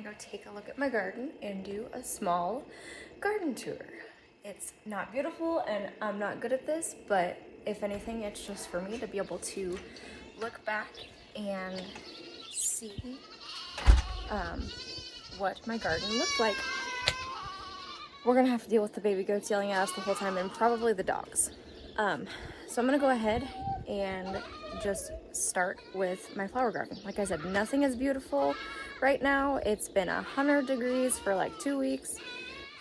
gonna go take a look at my garden and do a small garden tour. It's not beautiful and I'm not good at this, but if anything, it's just for me to be able to look back and see what my garden looked like. We're gonna have to deal with the baby goats yelling at us the whole time and probably the dogs. So I'm gonna go ahead and just start with my flower garden. Like I said, nothing is beautiful right now. It's been 100 degrees for like 2 weeks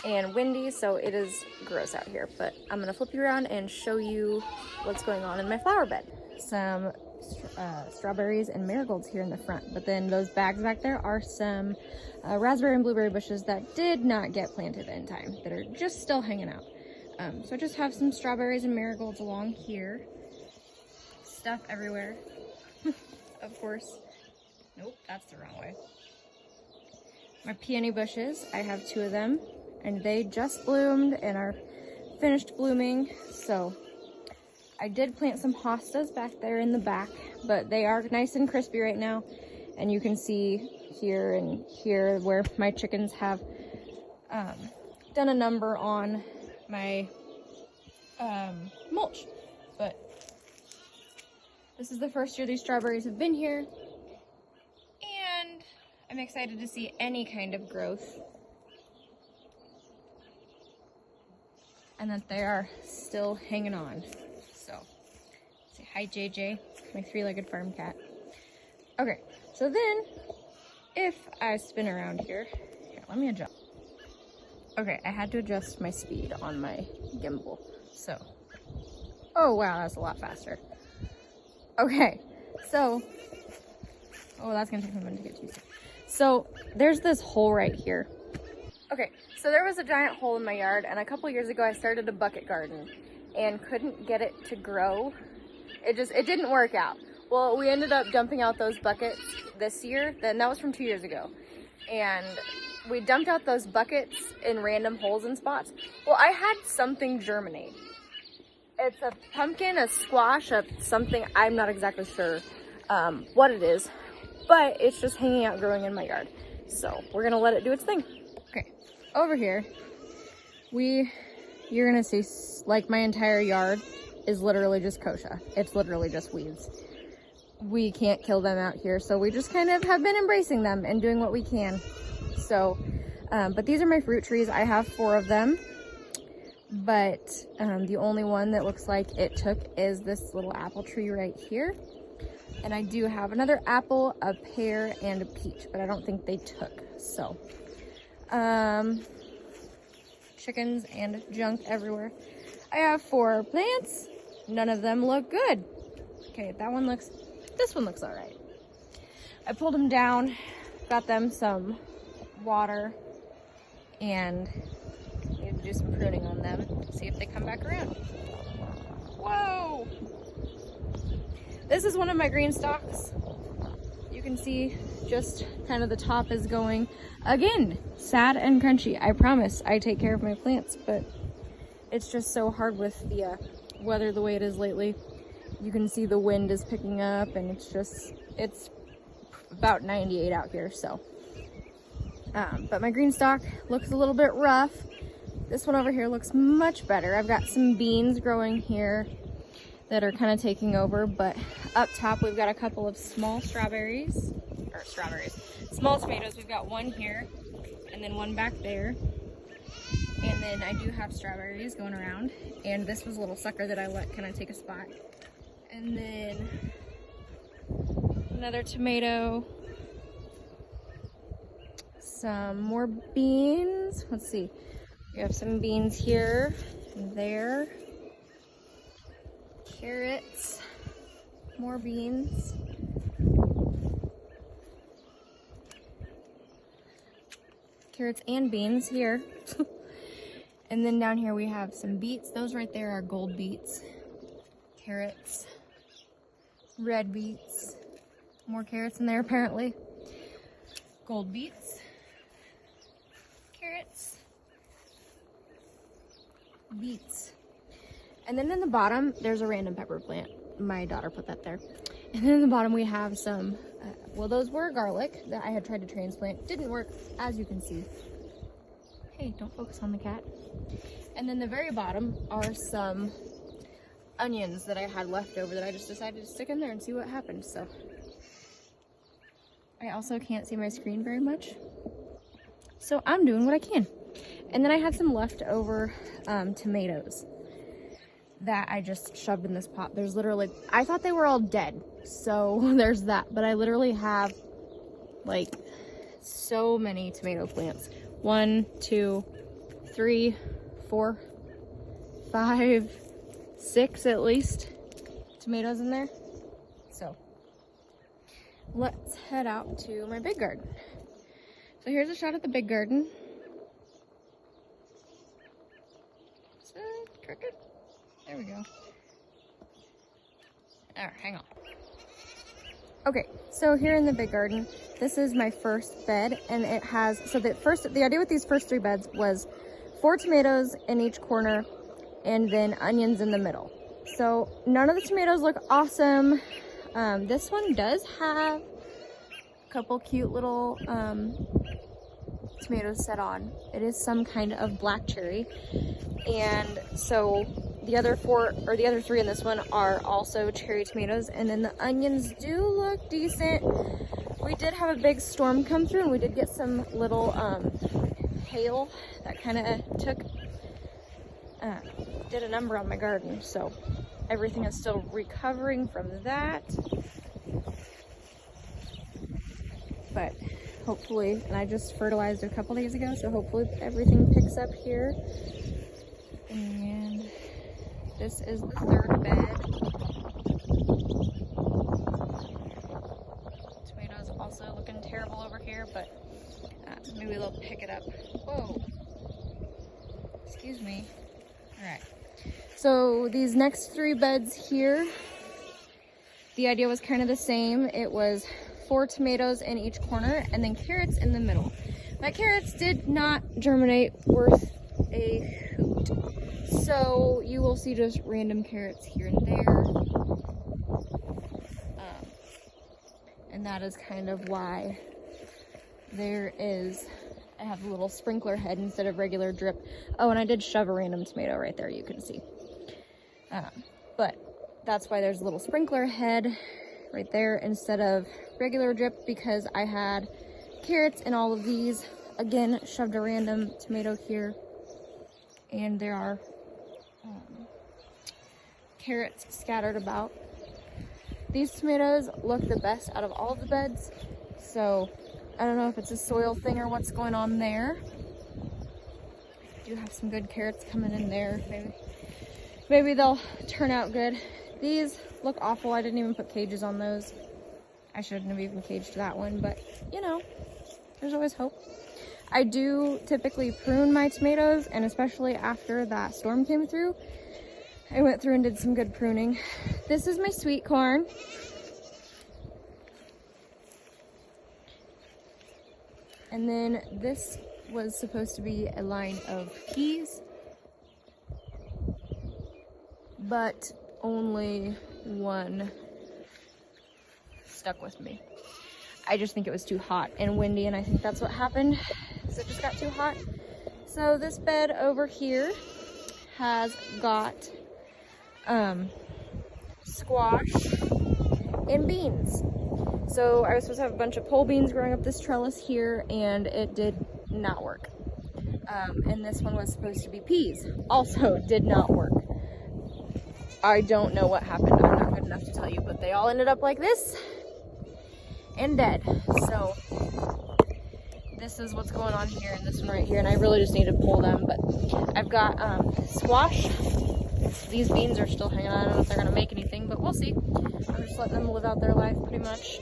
and windy, so it is gross out here. But I'm gonna flip you around and show you what's going on in my flower bed. Some strawberries and marigolds here in the front, but then those bags back there are some raspberry and blueberry bushes that did not get planted in time, that are just still hanging out. So I just have some strawberries and marigolds along here. Stuff everywhere. Of course. Nope, that's the wrong way. My peony bushes, I have 2 of them, and they just bloomed and are finished blooming. So I did plant some hostas back there in the back, but they are nice and crispy right now. And you can see here and here where my chickens have done a number on my mulch. But this is the first year these strawberries have been here, and I'm excited to see any kind of growth. And that they are still hanging on. So, say hi JJ, my 3-legged farm cat. Okay, so then, if I spin around here, let me adjust. Okay, I had to adjust my speed on my gimbal, so. Oh wow, that's a lot faster. Okay, so, oh, that's gonna take me a minute to get to. So, there's this hole right here. Okay, so there was a giant hole in my yard, and a couple years ago I started a bucket garden and couldn't get it to grow. It didn't work out. Well, we ended up dumping out those buckets this year, then that was from 2 years ago. And we dumped out those buckets in random holes and spots. Well, I had something germinate. It's a pumpkin, a squash, something, I'm not exactly sure what it is, but it's just hanging out growing in my yard. So we're gonna let it do its thing. Okay, over here, you're gonna see like my entire yard is literally just kochia. It's literally just weeds. We can't kill them out here, so we just kind of have been embracing them and doing what we can. So, but these are my fruit trees. I have 4 of them, but the only one that looks like it took is this little apple tree right here. And I do have another apple, a pear, and a peach, but I don't think they took. So, chickens and junk everywhere. I have 4 plants. None of them look good. Okay, this one looks all right. I pulled them down, got them some water, and need to do some pruning on them, see if they come back around. Whoa! This is one of my green stalks. You can see just kind of the top is going, again, sad and crunchy. I promise I take care of my plants, but it's just so hard with the weather the way it is lately. You can see the wind is picking up, and it's about 98 out here, so. But my green stalk looks a little bit rough. This one over here looks much better. I've got some beans growing here that are kind of taking over, but up top we've got a couple of small small tomatoes. We've got one here, and then one back there. And then I do have strawberries going around, and this was a little sucker that I let kind of take a spot. And then another tomato, some more beans. Let's see, we have some beans here and there, carrots, more beans, carrots and beans here. And then down here we have some beets. Those right there are gold beets. Carrots, red beets, more carrots in there apparently. Gold beets, carrots, beets. And then in the bottom, there's a random pepper plant. my daughter put that there. And then in the bottom we have some, well, those were garlic that I had tried to transplant. Didn't work, as you can see. Hey, don't focus on the cat. And then the very bottom are some onions that I had left over that I just decided to stick in there and see what happened. So I also can't see my screen very much, so I'm doing what I can. And then I had some leftover tomatoes that I just shoved in this pot. There's literally, I thought they were all dead, so there's that, but I literally have like so many tomato plants. 1, 2, 3, 4, 5, 6 at least tomatoes in there. So let's head out to my big garden. So here's a shot at the big garden. Is it crooked? There we go. Alright, hang on. Okay, so here in the big garden, this is my first bed, and it has, so the idea with these first 3 beds was 4 tomatoes in each corner and then onions in the middle. So none of the tomatoes look awesome. This one does have a couple cute little tomatoes set on. It is some kind of black cherry. And so the other 4, or the other 3 in this one are also cherry tomatoes. And then the onions do look decent. We did have a big storm come through, and we did get some little hail that kind of did a number on my garden. So everything is still recovering from that. But hopefully, and I just fertilized a couple days ago, so hopefully everything picks up here. And this is the 3rd bed. Tomatoes also looking terrible over here, but maybe they'll pick it up. Whoa. Excuse me. All right. So these next 3 beds here, the idea was kind of the same. It was 4 tomatoes in each corner and then carrots in the middle. My carrots did not germinate worth a hoot. So you will see just random carrots here and there. And that is kind of why there is, I have a little sprinkler head instead of regular drip. Oh, and I did shove a random tomato right there, you can see. But that's why there's a little sprinkler head right there instead of regular drip, because I had carrots in all of these. Again, shoved a random tomato here, and there are carrots scattered about. These tomatoes look the best out of all of the beds, so I don't know if it's a soil thing or what's going on there. I do have some good carrots coming in there. Maybe they'll turn out good. These look awful. I didn't even put cages on those. I shouldn't have even caged that one, but you know, there's always hope. I do typically prune my tomatoes, and especially after that storm came through, I went through and did some good pruning. This is my sweet corn. And then this was supposed to be a line of peas, but only one stuck with me. I just think it was too hot and windy, and I think that's what happened. So it just got too hot. So this bed over here has got squash and beans. So I was supposed to have a bunch of pole beans growing up this trellis here, and it did not work. And this one was supposed to be peas. Also did not work. I don't know what happened. I'm not good enough to tell you, but they all ended up like this and dead. So this is what's going on here, and this one right here, and I really just need to pull them. But I've got squash. These beans are still hanging on. I don't know if they're gonna make anything, but we'll see. I'm just letting them live out their life pretty much.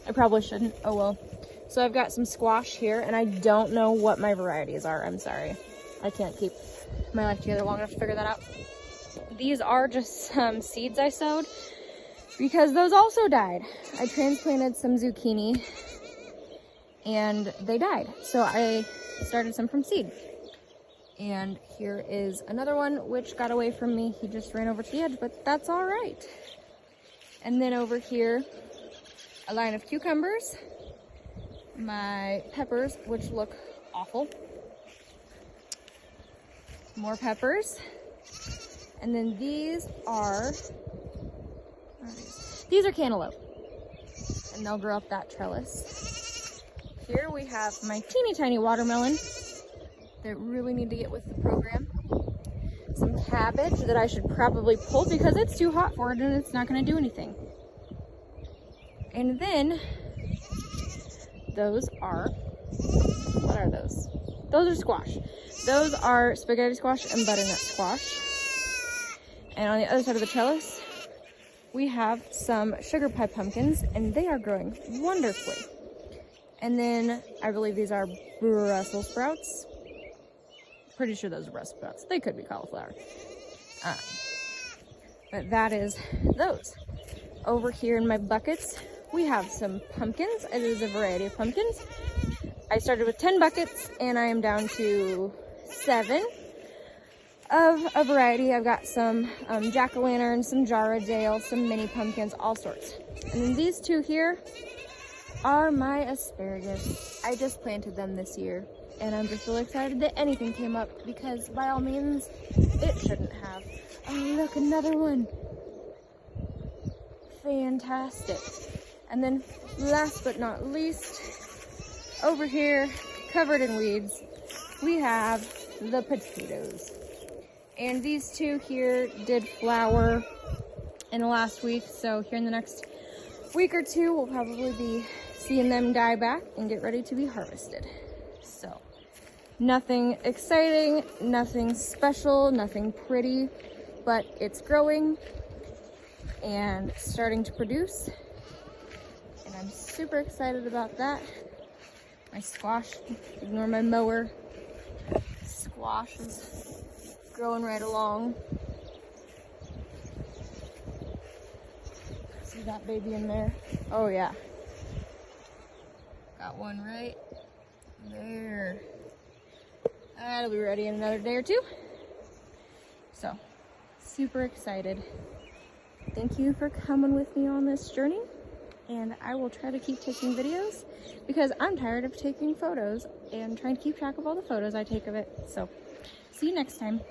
I probably shouldn't. Oh well. So I've got some squash here, and I don't know what my varieties are. I'm sorry. I can't keep my life together long enough to figure that out. These are just some seeds I sowed because those also died. I transplanted some zucchini and they died. So I started some from seed. And here is another one which got away from me. He just ran over to the edge, but that's all right. And then over here, a line of cucumbers, my peppers, which look awful, more peppers, and then these are cantaloupe, and they'll grow up that trellis. Here we have my teeny tiny watermelon that really need to get with the program. Some cabbage that I should probably pull because it's too hot for it and it's not going to do anything. And then those are, what are those? Those are squash. Those are spaghetti squash and butternut squash. And on the other side of the trellis, we have some sugar pie pumpkins, and they are growing wonderfully. And then I believe these are Brussels sprouts. Pretty sure those are Brussels sprouts. They could be cauliflower. But that is those. Over here in my buckets, we have some pumpkins. It is a variety of pumpkins. I started with 10 buckets, and I am down to 7 of a variety. I've got some jack-o'-lanterns, some Jarradale, some mini pumpkins, all sorts. And then these two here are my asparagus. I just planted them this year, and I'm just really excited that anything came up, because by all means, it shouldn't have. Oh, look, another one. Fantastic. And then last but not least, over here, covered in weeds, we have the potatoes. And these two here did flower in the last week, so here in the next week or two, we'll probably be seeing them die back and get ready to be harvested. So, nothing exciting, nothing special, nothing pretty, but it's growing and starting to produce. And I'm super excited about that. My squash, ignore my mower. Squash is growing right along. See that baby in there? Oh yeah. Got one right there. That'll be ready in another day or two. So, super excited. Thank you for coming with me on this journey. And I will try to keep taking videos because I'm tired of taking photos and trying to keep track of all the photos I take of it. So, see you next time.